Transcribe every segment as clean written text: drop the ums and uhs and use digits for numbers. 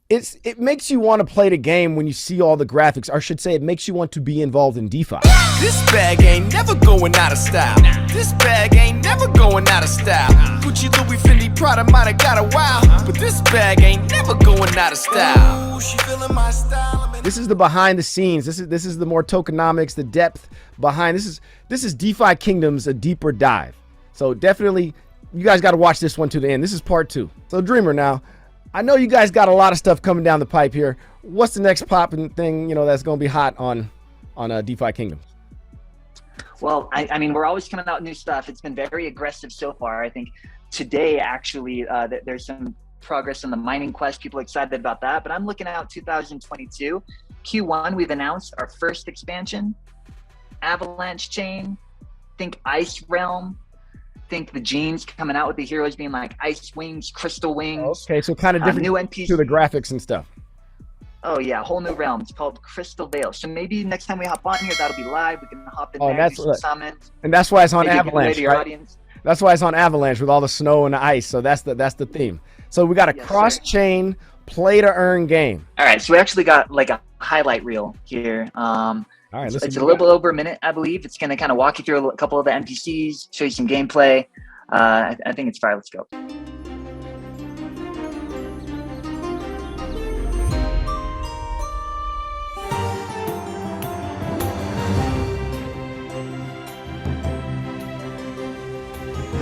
It makes you want to play the game when you see all the graphics, or I should say it makes you want to be involved in DeFi. This bag ain't never going out of style. This bag ain't never going out of style. Gucci, Louis, Fendi, Prada might have got a while, but this bag ain't never going out of style. Ooh, she feeling my style. This is the behind the scenes. This is the more tokenomics, the depth behind. This is DeFi Kingdoms, a deeper dive. So definitely, you guys got to watch this one to the end. This is part 2. So Dreamer, now I know you guys got a lot of stuff coming down the pipe here. What's the next popping thing, that's going to be hot on DeFi Kingdoms? Well, I mean, we're always coming out with new stuff. It's been very aggressive so far. I think today, actually, there's some progress on the mining quest. People are excited about that. But I'm looking out 2022. Q1, we've announced our first expansion, Avalanche Chain. Think Ice Realm. Think the genes coming out with the heroes being like Ice Wings, Crystal Wings. Okay, so kind of different new NPC to the graphics and stuff. Oh yeah, whole new realm. It's called Crystal Veil. So maybe next time we hop on here, that'll be live. We can hop in there, do some summons. And that's why it's on Avalanche, your right? Audience. That's why it's on Avalanche with all the snow and the ice. So that's the theme. So we got a cross-chain play-to-earn game. All right, so we actually got like a highlight reel here. All right, it's a little bit over a minute, I believe. It's going to kind of walk you through a couple of the NPCs, show you some gameplay. I think it's fire. Let's go.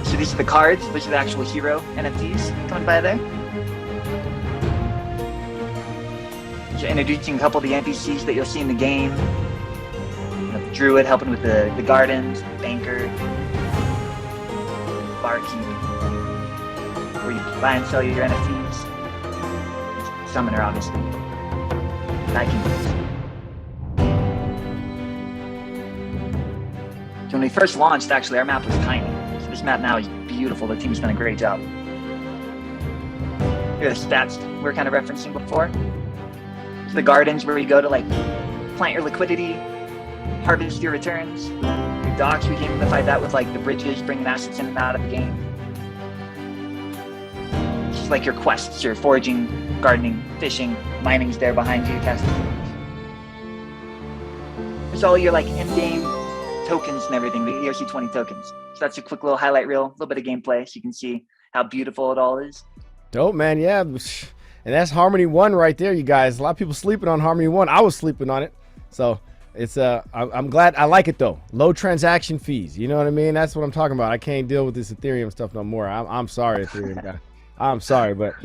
So these are the cards. These are the actual hero NFTs coming by there. So introducing a couple of the NPCs that you'll see in the game. The druid helping with the gardens, banker, barkeep, where you buy and sell your NFTs. Summoner, obviously. So when we first launched, actually, our map was tiny. So this map now is beautiful. The team's done a great job. Here are the stats we were kind of referencing before. So the gardens where you go to like plant your liquidity, harvest your returns. Your docks, we gamified that with like the bridges, bringing assets in and out of the game. Just like your quests, your foraging, gardening, fishing, mining's there behind you, casting. There's all your like in-game tokens and everything, the ERC20 tokens. So that's a quick little highlight reel, a little bit of gameplay so you can see how beautiful it all is. Dope, man. Yeah. And that's Harmony 1 right there, you guys. A lot of people sleeping on Harmony 1. I was sleeping on it. So it's I'm glad. I like it though. Low transaction fees. You know what I mean? That's what I'm talking about. I can't deal with this Ethereum stuff no more. I'm sorry, Ethereum guy. I'm sorry, but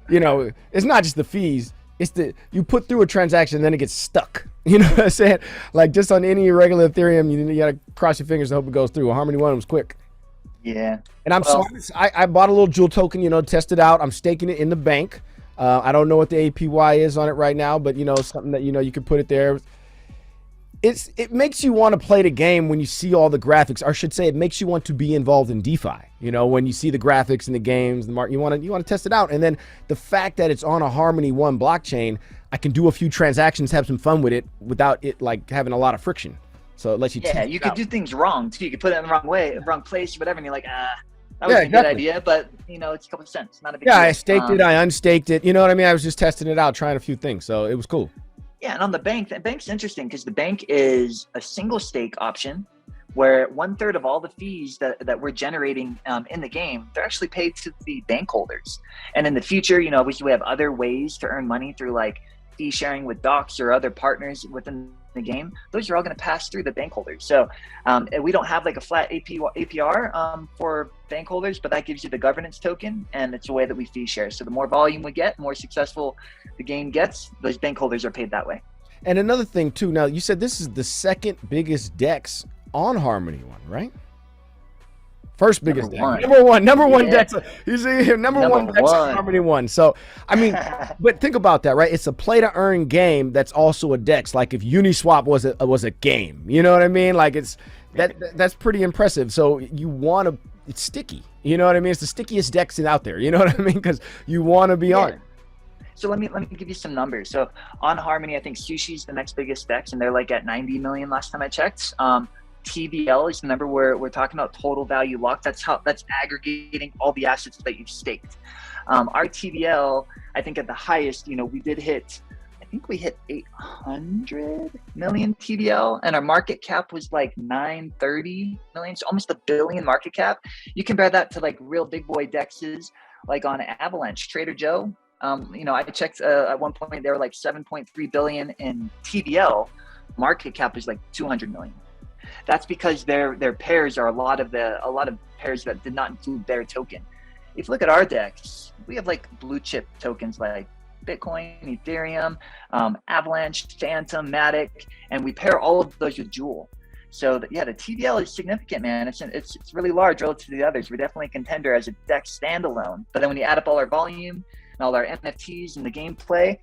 it's not just the fees. It's you put through a transaction and then it gets stuck. You know what I'm saying? Like just on any regular Ethereum, you gotta cross your fingers and hope it goes through. Harmony 1 was quick. Yeah. And I'm sorry. I bought a little jewel token, test it out. I'm staking it in the bank. I don't know what the APY is on it right now, but something that you could put it there. It makes you want to play the game when you see all the graphics, or I should say it makes you want to be involved in DeFi. When you see the graphics and the games, the market, you want to test it out. And then the fact that it's on a Harmony 1 blockchain, I can do a few transactions, have some fun with it without it like having a lot of friction. So it lets you you could do things wrong too. You could put it in the wrong way, wrong place, whatever, and you're like, that was a good idea, but it's a couple of cents, not a big deal. I staked it, I unstaked it. You know what I mean? I was just testing it out, trying a few things, so it was cool. Yeah, and on the bank's interesting because the bank is a single stake option where 1/3 of all the fees that we're generating in the game, they're actually paid to the bank holders. And in the future, we have other ways to earn money through like fee sharing with docs or other partners within the game. Those are all going to pass through the bank holders. So we don't have like a flat APR for bank holders, but that gives you the governance token, and it's a way that we fee share. So the more volume we get, the more successful the game gets, those bank holders are paid that way. And another thing too, now you said this is the second biggest DEX on Harmony 1, right? First biggest deck. Number one deck. You see here, number one deck on Harmony 1. So, I mean, but think about that, right? It's a play to earn game that's also a DEX. Like if Uniswap was a game, you know what I mean? Like that's pretty impressive. So you want to, it's sticky. You know what I mean? It's the stickiest DEX out there. You know what I mean? Because you want to be on it. So let me give you some numbers. So on Harmony, I think Sushi's the next biggest DEX, and they're like at 90 million last time I checked. TVL is the number where we're talking about total value locked. That's aggregating all the assets that you've staked. Our TVL, I think at the highest, you know, we hit 800 million TVL, and our market cap was like 930 million, so almost $1 billion market cap. You compare that to like real big boy dexes, like on Avalanche, Trader Joe. You know, I checked at one point, they were like 7.3 billion in TVL. Market cap is like 200 million. That's because their pairs are a lot of pairs that did not include their token. If you look at our DEX, we have like blue chip tokens like Bitcoin, Ethereum, Avalanche, Phantom, Matic, and we pair all of those with Jewel. So the TVL is significant, man. It's really large relative to the others. We're definitely a contender as a DEX standalone. But then when you add up all our volume and all our NFTs and the gameplay,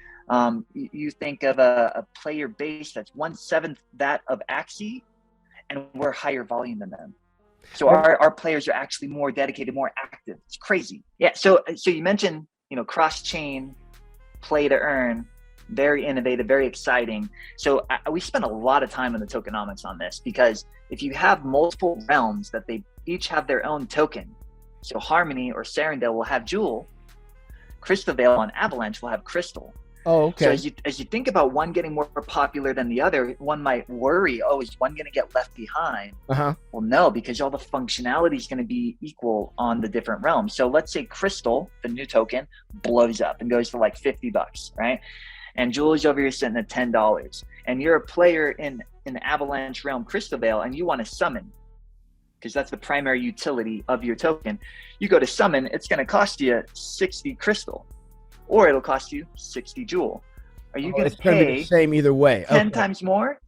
you think of a player base that's 1/7 that of Axie, and we're higher volume than them. So our players are actually more dedicated, more active. It's crazy. Yeah. So you mentioned, you know, cross-chain play to earn, very innovative, very exciting. So we spent a lot of time in the tokenomics on this, because if you have multiple realms that they each have their own token, so Harmony or Serendale will have Jewel, Crystal Vale on Avalanche will have Crystal. Oh, okay. So as you think about one getting more popular than the other, one might worry, oh, is one going to get left behind? Well, no, because all the functionality is going to be equal on the different realms. So let's say Crystal, the new token, blows up and goes for like $50, right? And Jewel is over here sitting at $10. And you're a player in the Avalanche realm Crystal Vale, and you want to summon, because that's the primary utility of your token. You go to summon, it's going to cost you 60 Crystal. Or it'll cost you 60 Jewel. Are you going to pay be the same either way? 10 times more?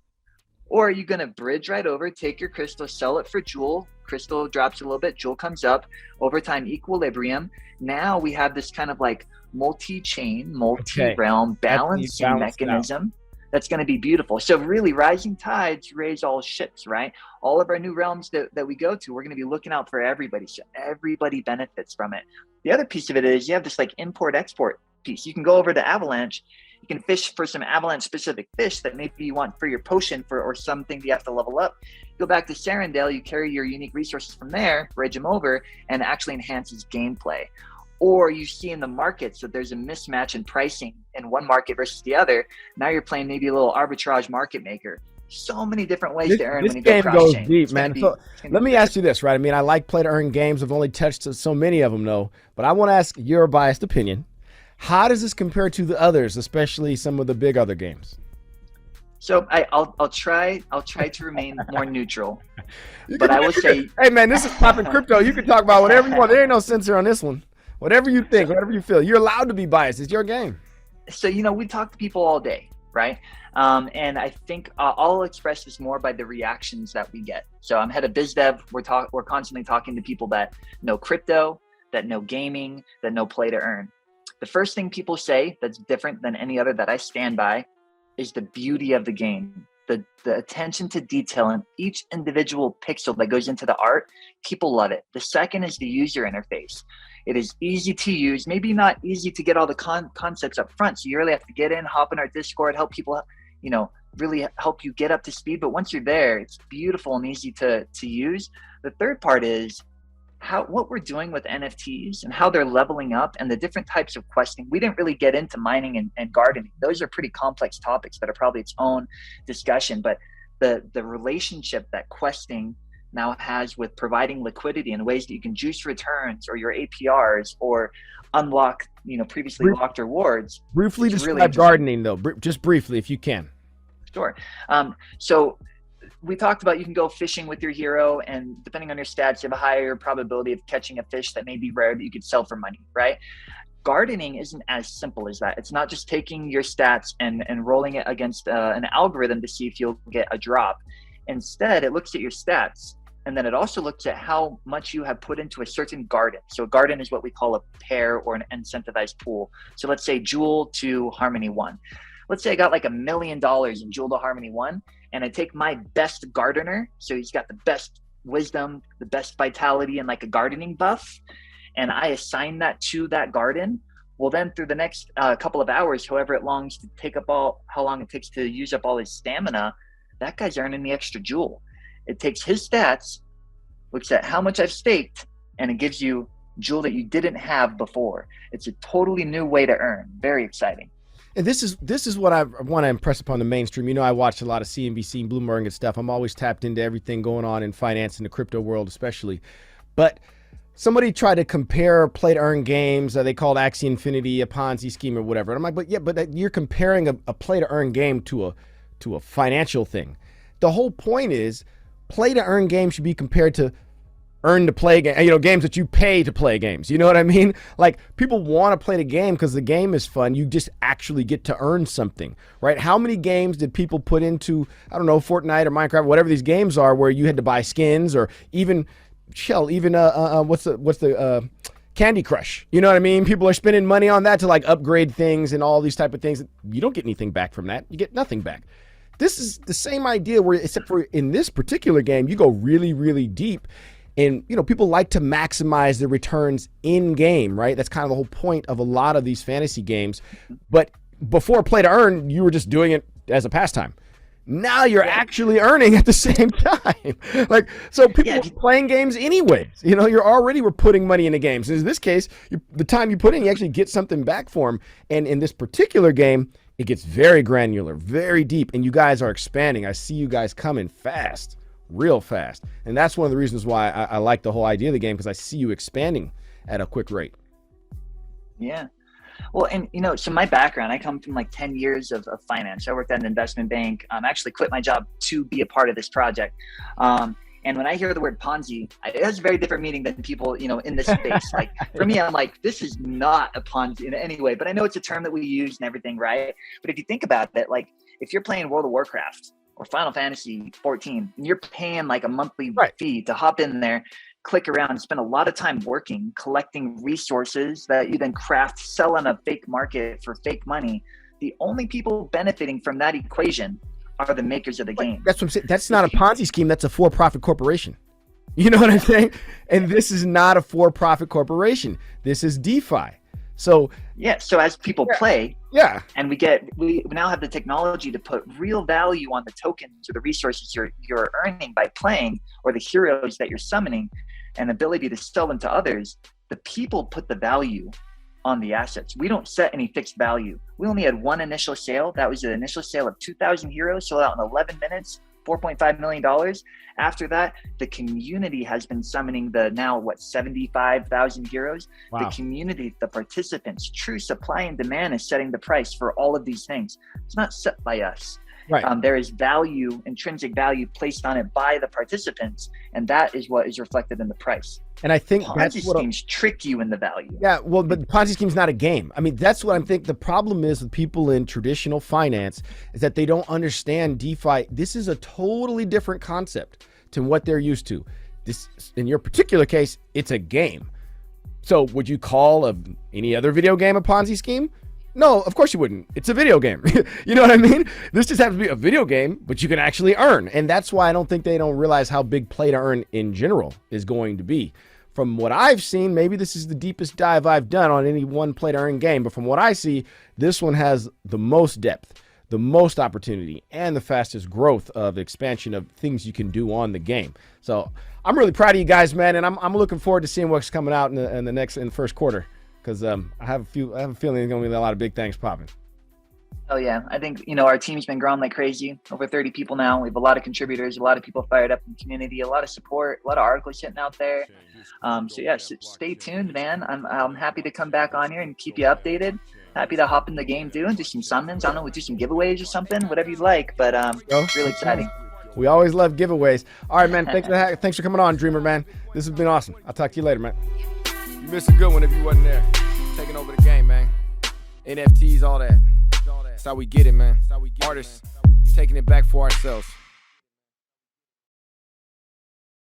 Or are you going to bridge right over, take your Crystal, sell it for Jewel, Crystal drops a little bit, Jewel comes up, over time equilibrium. Now we have this kind of like multi-chain, multi-realm balancing mechanism that's going to be beautiful. So really, rising tides raise all ships, right? All of our new realms that we go to, we're going to be looking out for everybody. So everybody benefits from it. The other piece of it is you have this like import-export piece. You can go over to Avalanche, you can fish for some Avalanche specific fish that maybe you want for your potion or something that you have to level up. Go back to Serendale, you carry your unique resources from there, bridge them over, and actually enhances gameplay. Or you see in the markets that there's a mismatch in pricing in one market versus the other. Now you're playing maybe a little arbitrage market maker. So many different ways to earn when you go cross-chain. This game goes deep, man. So let me ask you this, right? I mean, I like play-to-earn games. I've only touched so many of them, though. But I want to ask your biased opinion. How does this compare to the others, especially some of the big other games? So I'll try to remain more neutral. But I will say, hey, man, this is Poppin Crypto. You can talk about whatever you want. There ain't no censor on this one. Whatever you think, whatever you feel. You're allowed to be biased. It's your game. So, you know, we talk to people all day, right? And I think I'll express this more by the reactions that we get. So I'm head of biz dev. We're constantly talking to people that know crypto, that know gaming, that know play to earn. The first thing people say that's different than any other that I stand by is the beauty of the game. The attention to detail in each individual pixel that goes into the art. People love it. The second is the user interface. It is easy to use, maybe not easy to get all the concepts up front. So you really have to get in, hop in our Discord, help people, you know, really help you get up to speed. But once you're there, it's beautiful and easy to use. The third part is what we're doing with NFTs and how they're leveling up and the different types of questing. We didn't really get into mining and gardening. Those are pretty complex topics that are probably its own discussion. But the relationship that questing now has with providing liquidity in ways that you can juice returns or your APRs or unlock, you know, previously locked rewards. Briefly describe gardening, though, just briefly, if you can. Sure. So we talked about you can go fishing with your hero, and depending on your stats, you have a higher probability of catching a fish that may be rare that you could sell for money, right? Gardening isn't as simple as that. It's not just taking your stats and rolling it against an algorithm to see if you'll get a drop. Instead, it looks at your stats, and then it also looks at how much you have put into a certain garden. So a garden is what we call a pair or an incentivized pool. So let's say Jewel to Harmony 1. Let's say I got like $1 million in Jewel to Harmony 1, and I take my best gardener, so he's got the best wisdom, the best vitality, and like a gardening buff, and I assign that to that garden. Well, then through the next couple of hours, however it longs to take up how long it takes to use up all his stamina, that guy's earning the extra Jewel. It takes his stats, looks at how much I've staked, and it gives you jewel that you didn't have before. It's a totally new way to earn. Very exciting. And this is what I want to impress upon the mainstream. You know, I watch a lot of CNBC and Bloomberg and stuff. I'm always tapped into everything going on in finance and the crypto world especially. But somebody tried to compare play to earn games. They called Axie Infinity a Ponzi scheme or whatever. And I'm like, but you're comparing a play to earn game to a financial thing. The whole point is play to earn games should be compared to earn to play game, games that you pay to play games. You know what I mean? Like, people want to play the game because the game is fun. You just actually get to earn something, right? How many games did people put into, I don't know, Fortnite or Minecraft, whatever these games are, where you had to buy skins, or even what's the Candy Crush? You know what I mean? People are spending money on that to like upgrade things and all these type of things. You don't get anything back from that. You get nothing back. This is the same idea, where except for in this particular game, you go really, really deep. And, people like to maximize the returns in game, right? That's kind of the whole point of a lot of these fantasy games. But before play to earn, you were just doing it as a pastime. Now you're actually earning at the same time. Like, so people are playing games anyways. We're putting money into games. In this case, the time you put in, you actually get something back for them. And in this particular game, it gets very granular, very deep. And you guys are expanding. I see you guys coming fast. Real fast. And that's one of the reasons why I like the whole idea of the game, because I see you expanding at a quick rate. Yeah. Well, and so my background, I come from like 10 years of finance. I worked at an investment bank. I actually quit my job to be a part of this project. And when I hear the word Ponzi, it has a very different meaning than people, in this space. Like, for me, I'm like, this is not a Ponzi in any way, but I know it's a term that we use and everything, right? But if you think about it, like, if you're playing World of Warcraft or Final Fantasy 14, and you're paying like a monthly fee to hop in there, click around, and spend a lot of time working, collecting resources that you then craft, sell on a fake market for fake money. The only people benefiting from that equation are the makers of the game. That's what I'm saying. That's not a Ponzi scheme. That's a for-profit corporation. You know what I'm saying? And this is not a for-profit corporation. This is DeFi. So so as people play, and we now have the technology to put real value on the tokens or the resources you're earning by playing, or the heroes that you're summoning, and ability to sell them to others. The people put the value on the assets. We don't set any fixed value. We only had one initial sale. That was the initial sale of 2,000 heroes, sold out in 11 minutes, $4.5 million. After that, the community has been summoning the now 75,000 heroes. Wow. The community, the participants, true supply and demand is setting the price for all of these things. It's not set by us. Right. There is value, intrinsic value placed on it by the participants, and that is what is reflected in the price. And I think Ponzi schemes trick you in the value. Yeah, well, but Ponzi scheme's not a game. I mean, that's what I think the problem is with people in traditional finance, is that they don't understand DeFi. This is a totally different concept to what they're used to. This, in your particular case, it's a game. So would you call any other video game a Ponzi scheme? No, of course you wouldn't. It's a video game. You know what I mean? This just happens to be a video game, but you can actually earn. And that's why I don't think they don't realize how big play to earn in general is going to be. From what I've seen, maybe this is the deepest dive I've done on any one play to earn game, but from what I see, this one has the most depth, the most opportunity, and the fastest growth of expansion of things you can do on the game. So I'm really proud of you guys, man, and I'm looking forward to seeing what's coming out in the first quarter. Because I have a feeling there's going to be a lot of big things popping. Oh yeah, I think our team's been growing like crazy. Over 30 people now. We have a lot of contributors, a lot of people fired up in the community, a lot of support, a lot of articles sitting out there. So yeah, stay tuned, man. I'm happy to come back on here and keep you updated. Happy to hop in the game too and do some summons. I don't know, we'll do some giveaways or something, whatever you'd like. But really exciting. We always love giveaways. All right, man. Thanks for coming on, Dreamer, man. This has been awesome. I'll talk to you later, man. You missed a good one if you wasn't there. Taking over the game, man. NFTs, all that. That's how we get it, man. Artists taking it back for ourselves.